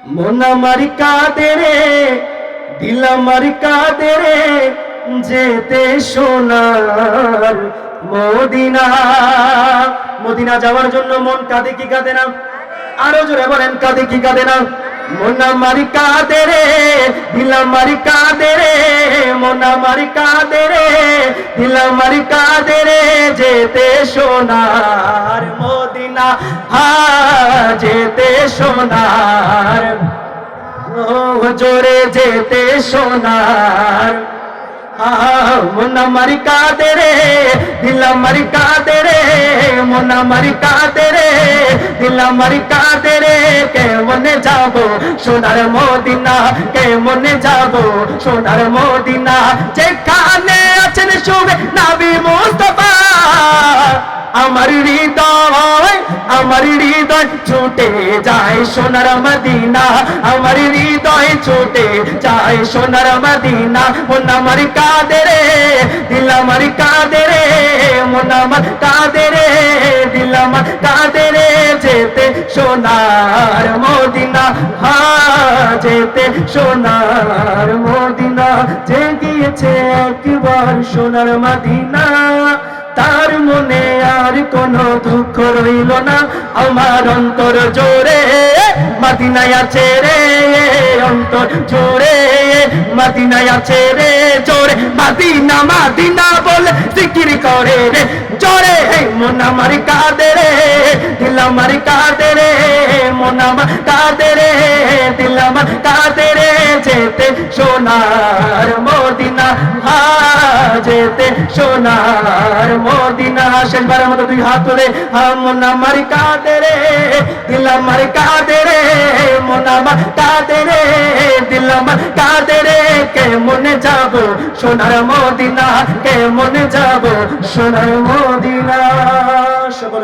মন আমার কাঁদে রে, দিল আমার কাঁদে রে, যেতে সোনার মদিনা। মদিনা যাওয়ার জন্য মন কাঁদে কি কাঁদে না? আরো জোরে বলেন, কাঁদে কি কাঁদে না? মন আমার কাঁদে রে, দিল আমার কাঁদে রে, মন আমার কাঁদে রে, দিল আমার কাঁদে রে, যেতে সোনার মদিনা। যেতে সোনার, জোরে যেতে সোনার। মন আমার কাঁদে রে, দিল আমার কাঁদে রে, মন আমার কাঁদে রে, দিল আমার কাঁদে রে, কেমনে যাব সোনার মদিনা, কেমনে যাব সোনার মদিনা। যেখানে আছেন শুবে নবী মুস্তাফা, আমার হৃদয়, আমার হৃদয় ছুটে যায় সোনার মদিনা, আমার হৃদয় ছুটে যায় সোনার মদিনা। মন আমার কাঁদে রে, দিল আমার কাঁদে রে, মন আমার কাঁদে রে, দিল আমার কাঁদে রে, যেতে সোনার মদিনা। যেতে সোনার মদিনা। যে গিয়েছে একবার সোনার মদিনা, তার মনে আর কোনো দুঃখ রইল না। আমার অন্তর জোরে মদিনায় আছে রে, অন্তর জোরে মদিনায় আছে রে, জোরে মদিনা মদিনা বলে জিকির করে রে, জোরে মন আমার কাঁদে রে, দিল আমার কাঁদে রে, মন আমার কাঁদে রে, দিল আমার কাঁদে রে, যেতে সোনার মদিনা। যেতে সোনার মদিনা। শেষবারের মতো দুই হাত তুলে, মন আমার কাঁদে রে, দিল আমার কাঁদে রে, মন আমার কাঁদে রে, দিল আমার কাঁদে রে, কেমনে যাব সোনার মদিনা, কেমনে যাব সোনার মদিনা। সকল